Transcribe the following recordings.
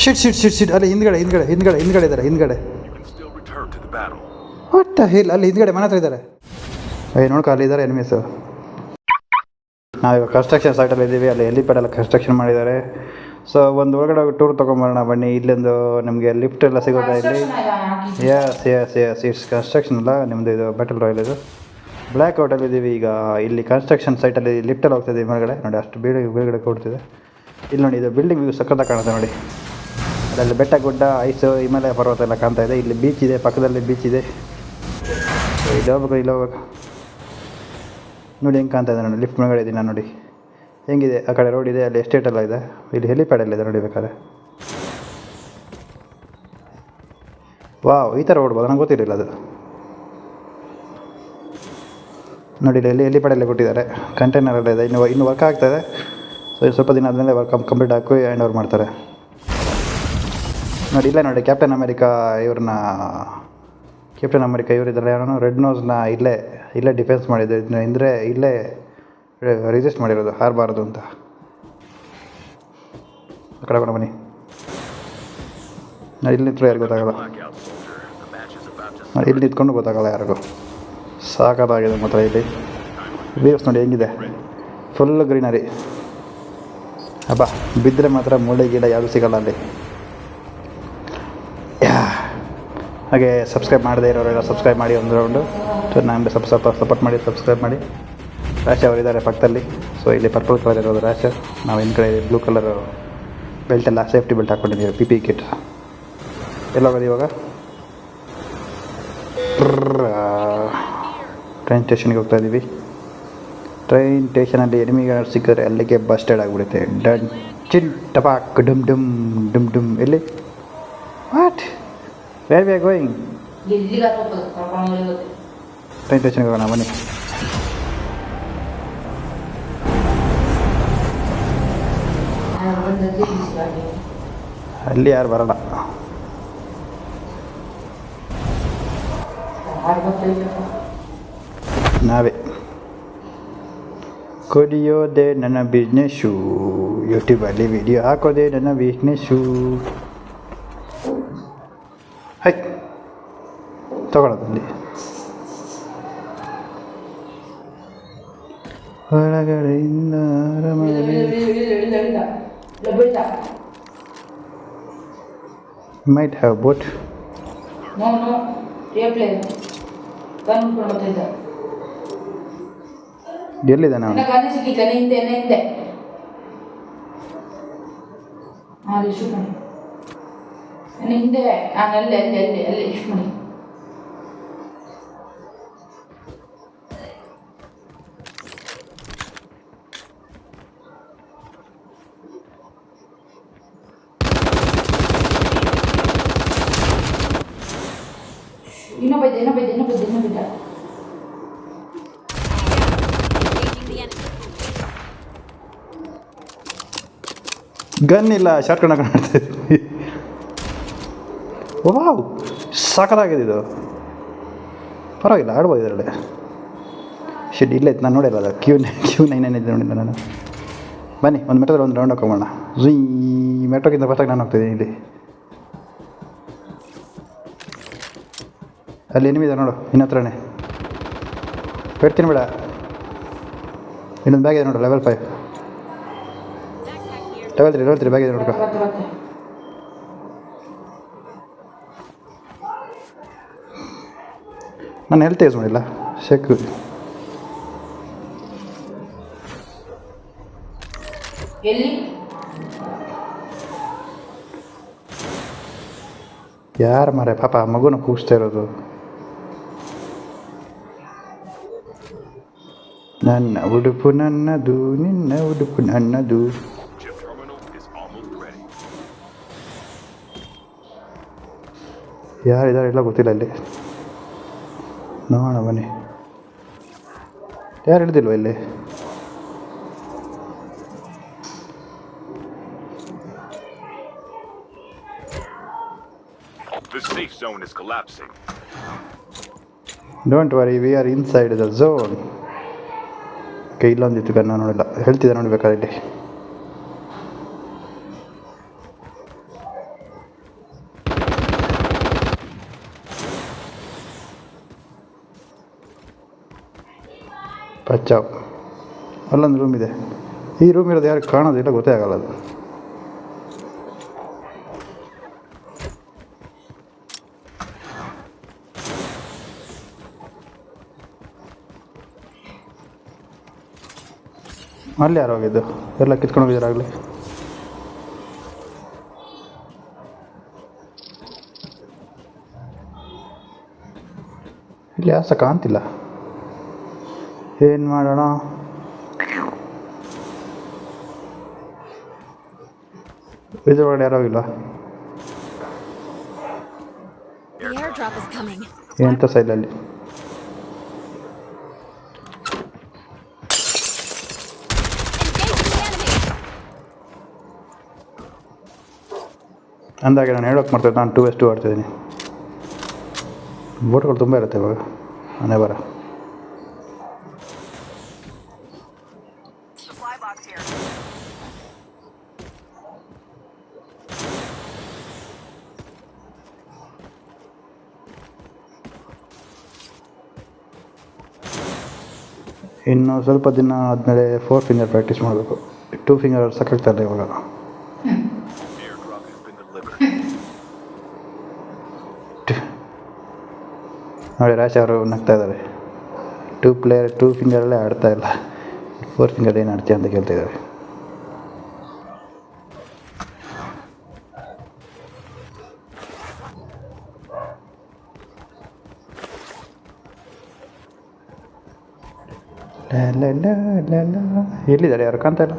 ಶಿಟ್ ಅಲ್ಲಿ ಹಿಂದ್ಗಡೆ ಇದ್ದಾರೆ ಹಿಂದ್ಗಡೆ. ಒಟ್ಟ ಇಲ್ಲ ಅಲ್ಲಿ ಹಿಂದ್ಗಡೆ ಮನೆ ಹತ್ರ ಇದ್ದಾರೆ. ನೋಡ್ಕೊ ಅಲ್ಲಿ ಇದ್ದಾರೆ ಎನಿಮೀಸು. ನಾವೀಗ ಕನ್ಸ್ಟ್ರಕ್ಷನ್ ಸೈಟಲ್ಲಿ ಇದ್ದೀವಿ. ಅಲ್ಲಿ ಹೆಲಿಪ್ಯಾಡ್ ಎಲ್ಲ ಕನ್ಸ್ಟ್ರಕ್ಷನ್ ಮಾಡಿದ್ದಾರೆ. ಸೊ ಒಂದು ಒಳಗಡೆ ಟೂರ್ ತೊಗೊಂಬರೋಣ ಬನ್ನಿ. ಇಲ್ಲಿಂದು ನಿಮಗೆ ಲಿಫ್ಟ್ ಎಲ್ಲ ಸಿಗುತ್ತೆ ಇಲ್ಲಿ. ಎಸ್ ಇಟ್ಸ್ ಕನ್ಸ್ಟ್ರಕ್ಷನ್ ಅಲ್ಲ ನಿಮ್ಮದು, ಇದು ಬ್ಯಾಟಲ್ ರಾಯಲ್. ಇದು ಬ್ಲ್ಯಾಕ್ ಔಟಲ್ಲಿ ಇದ್ದೀವಿ ಈಗ. ಇಲ್ಲಿ ಕನ್ಸ್ಟ್ರಕ್ಷನ್ ಸೈಟಲ್ಲಿ ಲಿಫ್ಟಲ್ಲಿ ಹೋಗ್ತಿದ್ದೀವಿ ಮೇಲ್ಗಡೆ. ನೋಡಿ ಅಷ್ಟು ಬೇಗಡೆ ಕೊಡ್ತಿದೆ. ಇಲ್ಲಿ ನೋಡಿ ಇದು ಬಿಲ್ಡಿಂಗ್ ವ್ಯೂ ಸಕ್ಕತ್ತಾಗಿ ಕಾಣುತ್ತೆ ನೋಡಿ. ಅದರಲ್ಲಿ ಬೆಟ್ಟ ಗುಡ್ಡ ಐಸು ಹಿಮಾಲಯ ಪರ್ವತ ಎಲ್ಲ ಕಾಣ್ತಾ ಇದೆ. ಇಲ್ಲಿ ಬೀಚ್ ಇದೆ, ಪಕ್ಕದಲ್ಲಿ ಬೀಚ್ ಇದೆ. ಇಲ್ಲಿ ಹೋಗ್ಬೇಕು ನೋಡಿ ಹೆಂಗೆ ಕಾಣ್ತಾ ಇದೆ ನೋಡಿ. ಲಿಫ್ಟ್ ಮೇಲ್ಗಡೆ ಇದ್ದೀನಿ ನಾನು ನೋಡಿ ಹೆಂಗಿದೆ. ಆ ಕಡೆ ರೋಡ್ ಇದೆ, ಅಲ್ಲಿ ಎಸ್ಟೇಟ್ ಎಲ್ಲ ಇದೆ. ಇಲ್ಲಿ ಹೆಲಿಪ್ಯಾಡ್ ಎಲ್ಲ ಇದೆ ನೋಡಿ ಬೇಕಾದ್ರೆ. ವಾವ್, ಈ ಥರ ಓಡ್ಬೋದು, ನಂಗೆ ಗೊತ್ತಿರಲಿಲ್ಲ ಅದು. ನೋಡಿ ಇಲ್ಲಿ ಹೆಲಿಪ್ಯಾಡ್ ಎಲ್ಲ ಕೊಟ್ಟಿದ್ದಾರೆ. ಕಂಟೈನರ್ ಎಲ್ಲ ಇದೆ, ಇನ್ನೂ ವರ್ಕ್ ಆಗ್ತಾಯಿದೆ. ಸೊ ಸ್ವಲ್ಪ ದಿನ ಆದಮೇಲೆ ವರ್ಕ್ ಕಂಪ್ಲೀಟ್ ಹಾಕಿ ಹ್ಯಾಂಡ್ ಓವರ್ ಮಾಡ್ತಾರೆ ನೋಡಿ. ಇಲ್ಲೇ ನೋಡಿ ಕ್ಯಾಪ್ಟನ್ ಅಮೆರಿಕಾ ಇವರಿದ್ದಾರೆ. ಯಾರು ರೆಡ್ ನೋಸ್ನ ಇಲ್ಲೇ ಡಿಫೆನ್ಸ್ ಮಾಡಿದ್ದು. ಅಂದರೆ ಇಲ್ಲೇ ರಿಜಿಸ್ಟ್ ಮಾಡಿರೋದು ಹಾರಬಾರ್ದು ಅಂತ. ಆ ಕಡೆ ಬನ್ನಿ ನಾನು ಇಲ್ಲಿ ನಿಂತರೂ ಯಾರಿಗೂ ಗೊತ್ತಾಗಲ್ಲ. ನಾನು ಇಲ್ಲಿ ನಿಂತ್ಕೊಂಡು ಗೊತ್ತಾಗಲ್ಲ ಯಾರಿಗೂ. ಸಾಕಾಗಿದೆ ಮಾತ್ರ. ಇಲ್ಲಿ ವ್ಯೂಸ್ ನೋಡಿ ಹೆಂಗಿದೆ, ಫುಲ್ ಗ್ರೀನರಿ. ಹಬ್ಬ ಬಿದ್ದರೆ ಮಾತ್ರ ಮುಳ್ಳೆ ಗಿಡ ಯಾವುದು ಸಿಗಲ್ಲ ಅಲ್ಲಿ. ಹಾಗೆ ಸಬ್ಸ್ಕ್ರೈಬ್ ಮಾಡದೇ ಇರೋರೆಲ್ಲ ಸಬ್ಸ್ಕ್ರೈಬ್ ಮಾಡಿ ಒಂದು ರೌಂಡು. ಸೊ ನಾನು ಸಪೋರ್ಟ್ ಮಾಡಿ ಸಬ್ಸ್ಕ್ರೈಬ್ ಮಾಡಿ. ರಾಶ್ ಅವರಿದ್ದಾರೆ ಪಕ್ಕದಲ್ಲಿ. ಸೊ ಇಲ್ಲಿ ಪರ್ಪಲ್ ಕಲರ್ ಇರೋದು ರಾಶ್. ನಾವು ಇನ್ನು ಕಡೆ ಬ್ಲೂ ಕಲರ್ ಬೆಲ್ಟೆಲ್ಲ ಸೇಫ್ಟಿ ಬೆಲ್ಟ್ ಹಾಕ್ಕೊಂಡಿದ್ದೀವಿ. P kit. ಎಲ್ಲೋಗೋದು ಇವಾಗ? ಟ್ರೈನ್ ಸ್ಟೇಷನ್ಗೆ ಹೋಗ್ತಾ ಇದ್ದೀವಿ. ಟ್ರೈನ್ ಸ್ಟೇಷನಲ್ಲಿ ಎನಿಮಿಗಳು ಸಿಕ್ಕಿದ್ರೆ ಅಲ್ಲಿಗೆ ಬಸ್ಟೆಡ್ ಆಗಿಬಿಡುತ್ತೆ. ಡನ್ ಚಿನ್ ಟಪಾಕ್ ಡುಮ್ ಡುಮ್ ಡುಮ್ ಡುಮ್. ಎಲ್ಲಿ? What? Where we are going? Train ಸ್ಟೇಷನ್ಗೆ ಹೋಗೋಣ ಬನ್ನಿ. ಅಲ್ಲಿ ಯಾರು ಬರಲ್ಲ. ನಾವೇ ಕೊಡಿಯೋದೆ ನನ್ನ ಬಿಸ್ನೆಸ್ಸು. ಯೂಟ್ಯೂಬಲ್ಲಿ ವಿಡಿಯೋ ಹಾಕೋದೆ ನನ್ನ ಬಿಸ್ನೆಸ್ಸು. ಹೈ ತಗೊಳ್ಳೋದಲ್ಲಿ ಹೊರಗಡೆಯಿಂದ might have boat. No, airplane. ಎಲ್ಲಿದ್ದಾನೆ ಅವನು? ಗನ್ ಸಿಕ್ಕಿಲ್ಲ, ಹಿಂದೆ ಅಲ್ಲಿ ಶೂಟ್ ಮಾಡಿ. ಹಿಂದೆ ಅಲ್ಲಿ ಶೂಟ್ ಮಾಡಿ. ಇನ್ನೊಬ್ಬ ಗನ್ ಇಲ್ಲ, ಶಾರ್ಟ್ ಕಟ್ ಹಾಕೊಂಡು ಆಡ್ತಾ ಇದ್ದೀವಿ. ವಾವ್, ಸಾಕಾಗಿದೆ ಇದು. ಪರವಾಗಿಲ್ಲ, ಆಡ್ಬೋದು ಇದರಲ್ಲಿ. ಶಿಟ್ ಇಲ್ಲ ಇತ್ತು, ನಾನು ನೋಡಿಲ್ಲ ಅದು. Q9 ಇದೆ ನೋಡಿಲ್ಲ ನಾನು. ಬನ್ನಿ ಒಂದು ಮೆಟ್ರೋದಲ್ಲಿ ಒಂದು ರೌಂಡ್ ಹಾಕೋಣ. ಮೆಟ್ರೋಕ್ಕಿಂತ ಫಸ್ಟಾಗಿ ನಾನು ಹೋಗ್ತಿದ್ದೀನಿ. ಇಲ್ಲಿ ಅಲ್ಲಿ ಎನಿಮಿದೆ ನೋಡು, ನಿನ್ನ ಹತ್ರನೇ. ಹೇಳ್ತೀನಿ ಬೇಡ. ಇನ್ನೊಂದು ಬ್ಯಾಗ್ ಇದೆ ನೋಡು, ಲೆವೆಲ್ 5. ಲೆವೆಲ್ 3 ಬ್ಯಾಗ್ ಇದೆ ನೋಡ್ಕೊ. ನಾನು ಹೆಲ್ತ್ ಯೂಸ್ ಮಾಡಿಲ್ಲ. ಶೆಕ್ ಯಾರು ಮಾರೆ ಪಾಪ ಮಗುನ ಕೂಗಿಸ್ತಾ ಇರೋದು. ನನ್ನ ಉಡುಪು ನನ್ನದು, ನಿನ್ನ ಉಡುಪು ನನ್ನದು. ಯಾರಿದ್ದಾರೆ ಎಲ್ಲ ಗೊತ್ತಿಲ್ಲ ಇಲ್ಲಿ. ನೋಡೋಣ ಬನ್ನಿ. ಯಾರು ಹಿಡ್ದಿಲ್ವ ಇಲ್ಲಿ? The safe zone is collapsing. Don't worry, we are inside the zone. Okay, ಇಲ್ಲೊಂದಿತ್ತು ಗನ್ನ ನೋಡಿಲ್ಲ. ಹೇಳ್ತಿದ್ದೆ ನೋಡಬೇಕಾದ್ರೆ ಇಲ್ಲಿ. ಪಚ್ಚಾವ್. ಅಲ್ಲೊಂದು ರೂಮ್ ಇದೆ. ಈ ರೂಮ್ ಇರೋದು ಯಾರು ಕಾಣೋದಿಲ್ಲ, ಗೊತ್ತೇ ಆಗಲ್ಲ ಅದು. ಅಲ್ಲಿ ಯಾರು ಹೋಗಿದ್ದು? ಎಲ್ಲ ಕಿತ್ಕೊಂಡು ಹೋಗಿದ್ದಾರಾಗಲಿ. ಇಲ್ಲಿ ಯಾಸ ಕಾಣ್ತಿಲ್ಲ. ಏನು ಮಾಡೋಣ? ಇದ್ರೊಳಗಡೆ ಯಾರೋ ಹೋಗಿಲ್ಲ. The airdrop is coming. ಎಂಥ ಸೈಲಲ್ಲಿ ಅಂದಾಗೆ ನಾನು ಹೇಳೋಕೆ ಮಾಡ್ತಿದ್ದೆ. ನಾನು 2vs2 ಆಡ್ತಿದ್ದೀನಿ. ಬೋಟ್ಗಳು ತುಂಬ ಇರುತ್ತೆ ಇವಾಗ. ಮನೆ ಬರ ಇನ್ನು ಸ್ವಲ್ಪ ದಿನ ಆದಮೇಲೆ 4 ಫಿಂಗರ್ ಪ್ರಾಕ್ಟೀಸ್ ಮಾಡಬೇಕು. 2 ಫಿಂಗರ್ ಸಾಕಾಗ್ತಾಯಿಲ್ಲ ಇವಾಗ. Airdrop has been delivered. ನೋಡಿ ರಾಶ್ ಅವರು ನಗ್ತಾ ಇದ್ದಾರೆ. 2 ಪ್ಲೇಯರ್ 2 ಫಿಂಗರಲ್ಲೇ ಆಡ್ತಾ ಇಲ್ಲ, 4 ಫಿಂಗರ್ ಏನು ಆಡ್ತೀಯ ಅಂತ ಕೇಳ್ತಾ ಇದ್ದಾರೆ. ಎಲ್ಲಿದ್ದಾರೆ ಯಾರು ಕಾಣ್ತಾ ಇಲ್ಲ.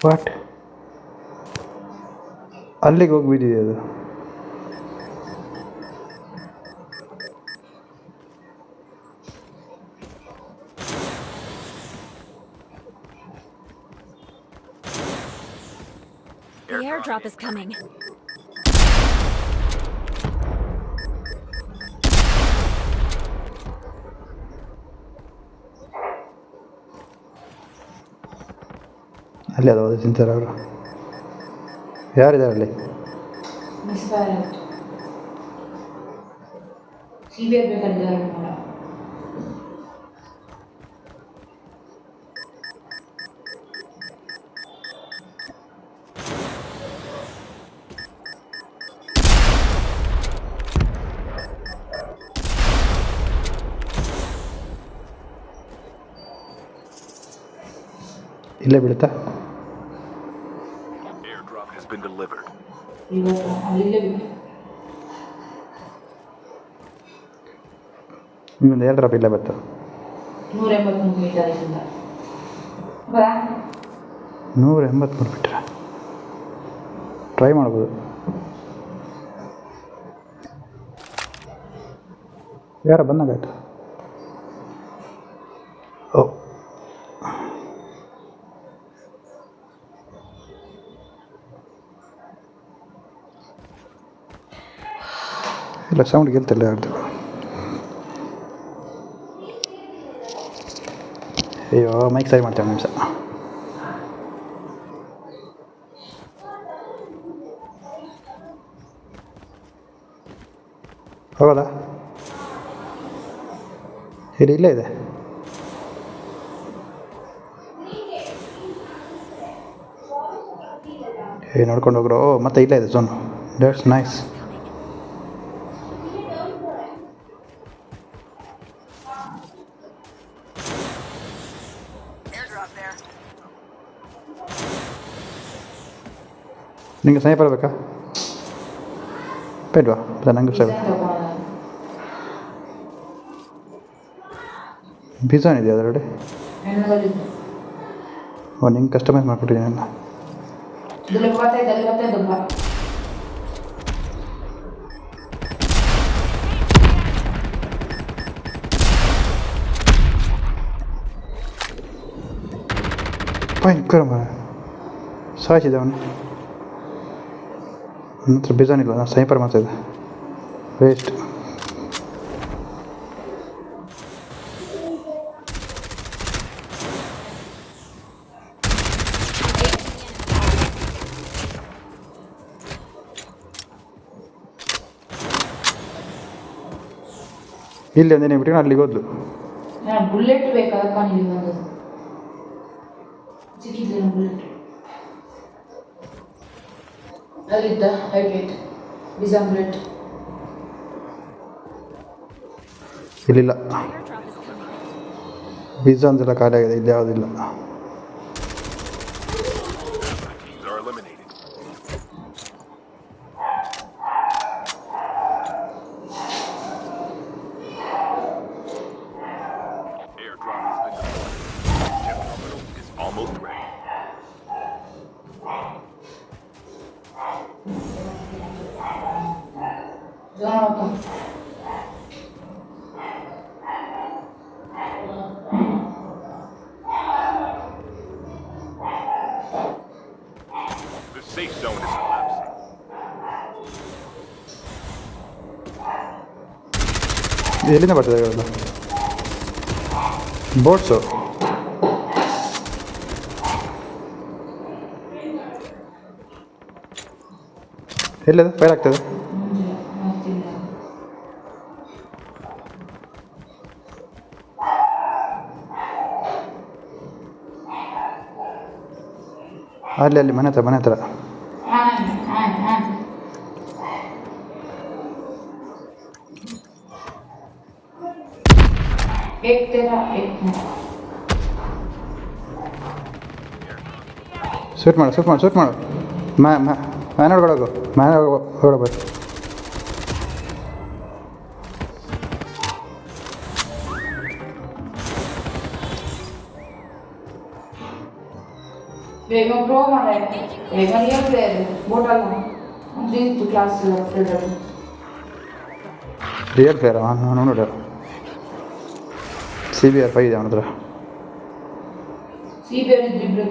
ವಾಟ್? ಅಲ್ಲಿಗೆ ಹೋಗಿ ಬಿದ್ದಿದೆ ಅದು. The airdrop is coming. ಅಲ್ಲಿ ಅದು ತಿಂತಾರೆ ಅವರು. ಯಾರಿದ್ದಾರೆ ಅಲ್ಲಿ? ಮಿಸ್ ಫೈರ್ ಆಯಿತು. ಸಿವಿಯರ್ ಬೇಕಾಗಿದ್ದಾರೆ ನೋಡ. ಇಲ್ಲೇ ಬೀಳುತ್ತಾ? Airdrop has been delivered. ಇವಾಗ ಅಲ್ಲಿಲ್ಲೇ ಬಿಟ್ಟು ಇನ್ನೊಂದು 2 ಡ್ರಾಪ್ ಇಲ್ಲೇ ಬರ್ತಾ. 183 ಮೀಟರ್ ಇಂದ ಬಾ. 183 ಮೀಟರ್ ಟ್ರೈ ಮಾಡ್ಬೋದು. ಯಾರ ಬಂದಾಗಾಯ್ತು. ಓ ಇಲ್ಲ, ಸೌಂಡ್ ಗೆಲ್ತಿಲ್ಲ ಯಾರ್ದು. ಅಯ್ಯೋ, ಮೈಕ್ ಸರಿ ಮಾಡ್ತೇವೆ ನಿಮಿಷ. ಹೋಗೋದಾ? ಇಲ್ಲೇ ಇದೆ. ನೋಡ್ಕೊಂಡು ಹೋಗ್ರೋ. ಮತ್ತೆ ಇಲ್ಲೇ ಇದೆ ಝೋನು. That's nice. ನಿಂಗೆ ಸ್ನೈಪರ್ ಬೇಕಾ? ಬೇಡವಾ? ನಂಗೆ ಸರ್ ಪಿಜ್ಜಾನ್ ಇದೆಯಾ ಅದರಲ್ಲಿ? ಓ, ನಿಂಗೆ ಕಸ್ಟಮೈಸ್ ಮಾಡಿಕೊಟ್ಟಿದ್ದೀನಲ್ಲ. ಭಯಂಕರ ಮರ ಸಾಯಿಸಿದೆ ಅವನು. ನನ್ನ ಹತ್ರ ಪಿಜ್ಜಾನ್ ಇಲ್ಲ, ನಾನು ಸ್ನೈಪರ್ ಮಾಡ್ತಾಯಿದ್ದೆ. ವೇಸ್ಟ್. ಇಲ್ಲಿ ಒಂದೇನೆ ಬಿಟ್ಟು ಅಲ್ಲಿಗೆ ಹೋದ್ಲು. ನಾನು ಬುಲೆಟ್ ಬೇಕಾದ ಇಲ್ಲಿ ಬಂದದ್ದು ಸಿಕ್ಕಿದ್ದಿಲ್ಲ ಬುಲೆಟ್ ಅಲ್ಲಿದ್ದ ಹೈಟೇಟ್ ಬಿಸಾ ಬುಲೆಟ್ ಇಲ್ಲಿಲ್ಲ, Airdrop is coming. ಬೀಜಾನ್ಸೆಲ್ಲ ಖಾಲಿ ಆಗಿದೆ, ಇಲ್ಲಿ ಯಾವುದಿಲ್ಲ. Teams are eliminated. Airdrop has been delivered. Chip terminal is almost ready. Zone open The safe zone is collapsing. ಎಲ್ಲಿಂದ ಬರ್ತದೆ ಇವೆಲ್ಲ ಬೋಟ್ಸು? ಎಲ್ಲಿದೆ ಫೈರ್ ಆಗ್ತದೆ? ಮಾಡ್ತಿಲ್ಲ ಅಲ್ಲಿ ಮನೆ ಹತ್ರ एक तेरा एक मैं ಶೂಟ್ ಮಾಡು ಮ್ಯಾನ್ ಒಳಗಡೆ ಹೋಗು, ಮ್ಯಾನ್ ಒಳಗಡೆ ಬರ್ರಿ. वेगम प्रो मार रहा है वेगम ये प्लेयर बोटा ला हम 3 क्लास प्लेयर ರಿಯಲ್ ಪ್ಲೇಯರ್ ಅವನು ನೋಡಿ. CBR 5 ಇದೆ ಅವನ ಹತ್ರ. सीबीआर ड्रिबल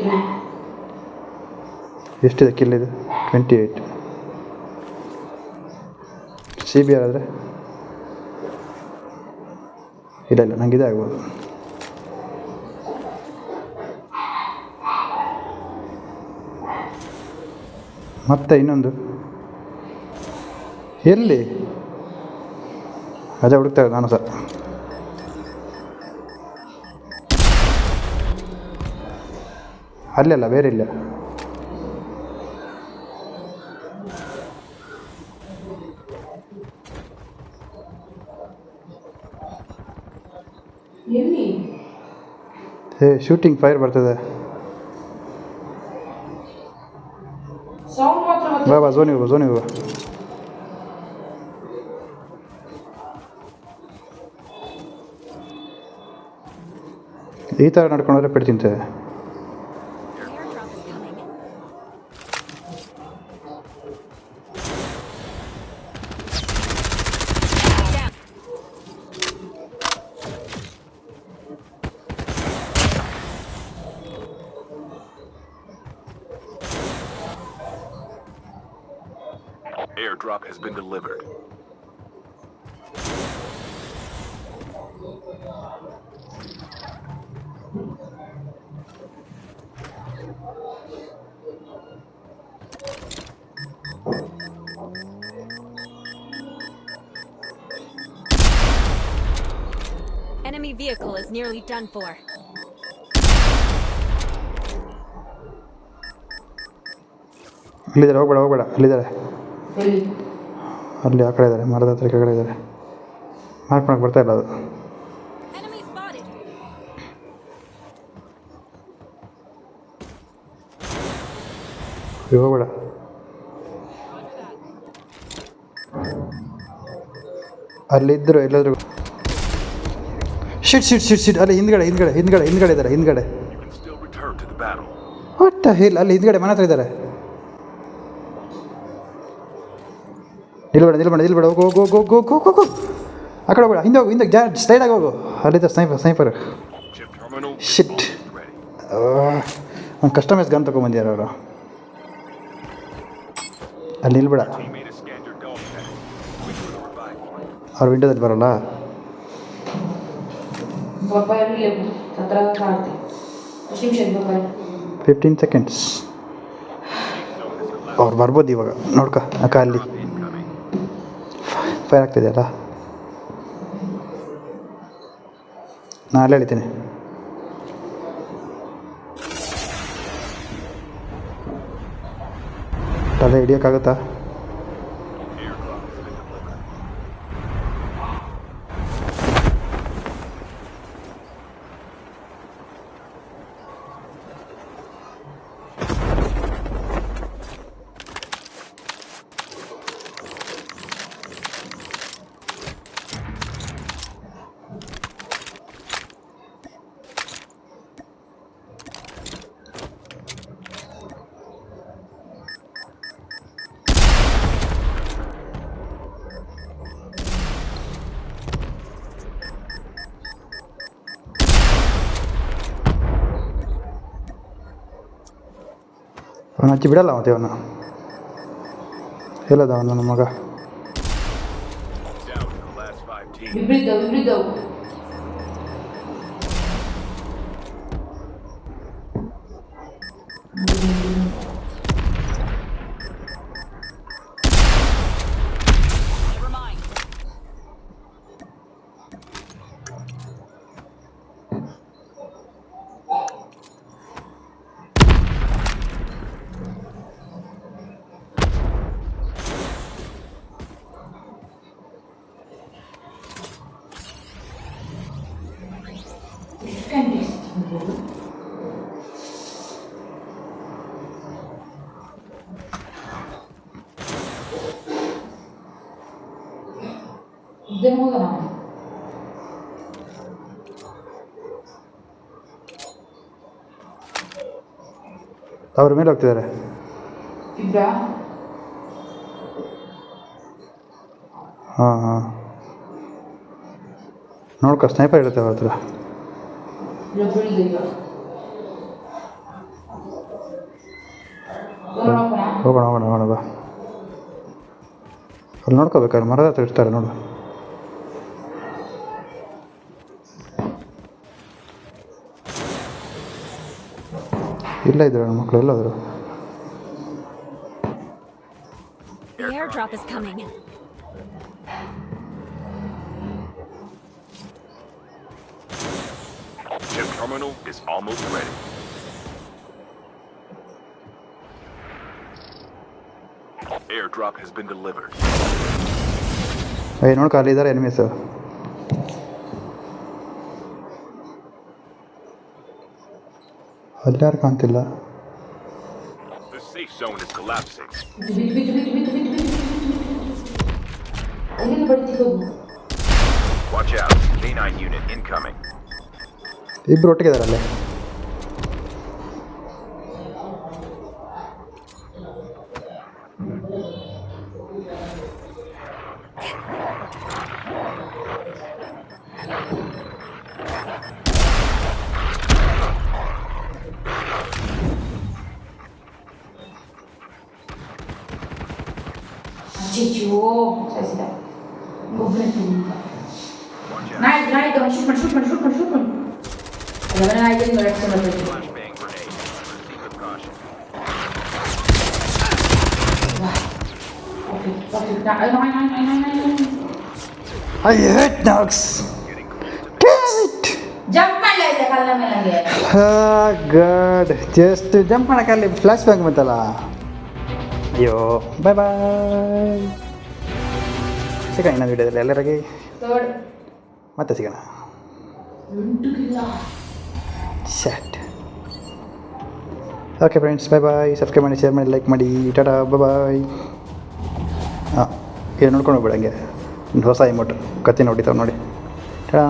ಎಷ್ಟಿದೆ ಕಿಲ್? ಇದು 28. CBR ಆದರೆ ಇಲ್ಲ ನಂಗೆ ಇದೇ ಆಗ್ಬೋದು. ಮತ್ತೆ ಇನ್ನೊಂದು ಎಲ್ಲಿ ಅದೇ ಹುಡುಕ್ತಾ ನಾನು ಸಹ. ಅಲ್ಲೆಲ್ಲ ಬೇರೆ ಇಲ್ಲ. ಎಲ್ಲಿ ಶೂಟಿಂಗ್ ಫೈರ್ ಬರ್ತದೆ. ಸೌಂಡ್ ಮಾತ್ರ ಬಾ ಝೋನಿಗೆ ಬಾ. ಈ ಥರ ನಡ್ಕೊಂಡ್ರೆ ಪೆಟ್ಟು ತಿಂತೇವೆ. Airdrop is coming. Down. Airdrop has been delivered. Enemy vehicle is nearly done for. ಅಲ್ಲಿದ್ದಾರೆ, ಹೋಗ್ಬೇಡ ಅಲ್ಲಿದ್ದಾರೆ. ಎಲ್ಲಿ ಅಲ್ಲಿ ಆ ಕಡೆ ಇದ್ದಾರೆ, ಮರದ ಹತ್ರ ಕೆಳಗಡೆ ಇದ್ದಾರೆ. ಮಾರ್ಕ್ ಮಾಡಕ್ಕೆ ಬರ್ತಾ ಇಲ್ಲ ಅದು. Enemy spotted. ಹೋಗ್ಬೇಡ. ಅಲ್ಲಿದ್ದರು ಎಲ್ಲಾದರೂ. ಶಿಟ್ ಅಲ್ಲಿ ಹಿಂದ್ಗಡೆ ಇದ್ದಾರೆ ಹಿಂದ್ಗಡೆ. You can still return to the battle. ಒಟ್ಟ ಇಲ್ಲ, ಅಲ್ಲಿ ಹಿಂದ್ಗಡೆ ಮನೆ ಹತ್ರ ಇದ್ದಾರೆ. ನಿಲ್ಬೇಡ ಹೋಗು. ಆ ಕಡೆ ಹೋಗ್ಬೇಡ, ಹಿಂದೆ ಹೋಗು, ಸ್ಟ್ರೈಟಾಗಿ ಹೋಗು. ಅಲ್ಲಿದ್ದ sniper. Chip terminal is Shit. almost ready. ಒಂದು ಕಸ್ಟಮೈಸ್ ಗನ್ ತೊಗೊಂಬಂದ್ಯಾರ ಅವರು. ಅಲ್ಲಿ ನಿಲ್ಬೇಡ, Teammate has scanned your dog tag. Wait for the revive point. ಅವ್ರ ವಿಂಡೋದಲ್ಲಿ ಬರೋಲ್ಲ. ಬೊಬ್ಬಾಯಿ ಲೇಬು 17 ಕಾಡ್ತಿ 10 ನಿಮಿಷ ಬೊಬ್ಬಾಯಿ 15 seconds. ಅವ್ರು ಬರ್ಬೋದು ಇವಾಗ. ನೋಡ್ಕ ಅಕ್ಕ ಅಲ್ಲಿ Incoming. ಫೈರ್ ಆಗ್ತಿದೆಯಲ್ಲ. ನಾನು ಅಲ್ಲೇ ಹೇಳ್ತೀನಿ. ತಲೆ ಹಿಡಿಯೋಕ್ಕಾಗುತ್ತಾ? ಅವನು ಹಚ್ಚಿ ಬಿಡಲ್ಲ ಮತ್ತೆ ಅವನು. ಎಲ್ಲದ ಅವನು ನನ್ನ ಮಗ? Down to the last 5 teams. ಇಬ್ರಿದ್ದವು Never mind. ಇದ್ದೇನೆ ಹೋಗೋಣ. ಅವ್ರ ಮೇಲೆ ಹೋಗ್ತಿದ್ದಾರೆ. ಇಬ್ರಾ? ಹಾಂ ಹಾಂ, ನೋಡ್ಕೊ, ಸ್ನೈಪರ್ ಇರುತ್ತೆ ಅವ್ರ ಹತ್ರ. ಇಲ್ಲ ಬೀಳಿದೆ ಈಗ. ಹೋಗೋಣ. ಹೋಗೋಣ ಹೋಗೋಣ ಹೋಗೋಣ ಬಾ. ಅಲ್ಲಿ ನೋಡ್ಕೋಬೇಕಾದ್ರೆ ಮರದ ಹತ್ರ ಇರ್ತಾರೆ ನೋಡು. ಇಲ್ಲ ಇದ್ರು ನನ್ನ ಮಕ್ಕಳು ಎಲ್ಲಾದರು. The airdrop is coming. Chip terminal is almost ready. Airdrop has been delivered. ನೋಡ್ಕೊ ಅಲ್ಲಿದ್ದಾರೆ ಎನಿಮೀಸು. ಅಲ್ಲಾರು ಕಾಣ್ತಿಲ್ಲ. The safe zone is collapsing. ಅಲ್ಲಿಗೆ ಬಡಿತಿರೋದು. Watch out. K9 unit incoming. ಇಬ್ರು ಒಟ್ಟಿಗಿದ್ದಾರೆ ಅಲ್ಲೇ. ಅಯ್ಯೋ ಸರಿಸಿದ. ಒಬ್ಬನೇ ತಿಂದ. Watch out. ನಾಯ್ತು ಶೂಟ್ ಮಾಡಿ. ಅದನ್ನ ನಾಯ್ತು ರೆಕ್ಸ್ ಮಾಡ್ಬೇಕು. Flashbang grenade. Proceed with caution. Okay. ನಾಯ್. I hate knocks. Getting close to the jump ಮಾಡಲ್ಲ ಇದೆ ಕಲ್ಲ ಮೇಲೆ ನನಗೆ. ಗಾಡ್, ಜಸ್ಟ್ ಜಂಪ್ ಮಾಡೋಕ್ಕಲ್ಲಿ ಫ್ಲಾಶ್ ಬ್ಯಾಂಕ್ ಬಂತಲ್ಲ. ಅಯ್ಯೋ, ಬಾಯ್ ಬಾಯ್. ಸಿಗೋಣ ಇನ್ನೊಂದು ವೀಡಿಯೋದಲ್ಲಿ ಎಲ್ಲರಿಗೆ. ಥರ್ಡ್ ಮತ್ತೆ ಸಿಗೋಣ. 8 ಕಿಲ್ಲ. ಶಾಟ್. ಓಕೆ ಫ್ರೆಂಡ್ಸ್, ಬಾಯ್ ಬಾಯ್. ಸಬ್ಸ್ಕ್ರೈಬ್ ಮಾಡಿ, ಶೇರ್ ಮಾಡಿ, ಲೈಕ್ ಮಾಡಿ. ಟಾಟಾ, ಬಾಯ್. ಹಾಂ, ಏನು ನೋಡ್ಕೊಂಡು ಹೋಗ್ಬೇಡ ಹಂಗೆ. ಒಂದು ಹೊಸ ಇಮೋಟ್ ಕತ್ತಿ ನೋಡಿತಾವೆ ನೋಡಿ. ಟಾಡಾ.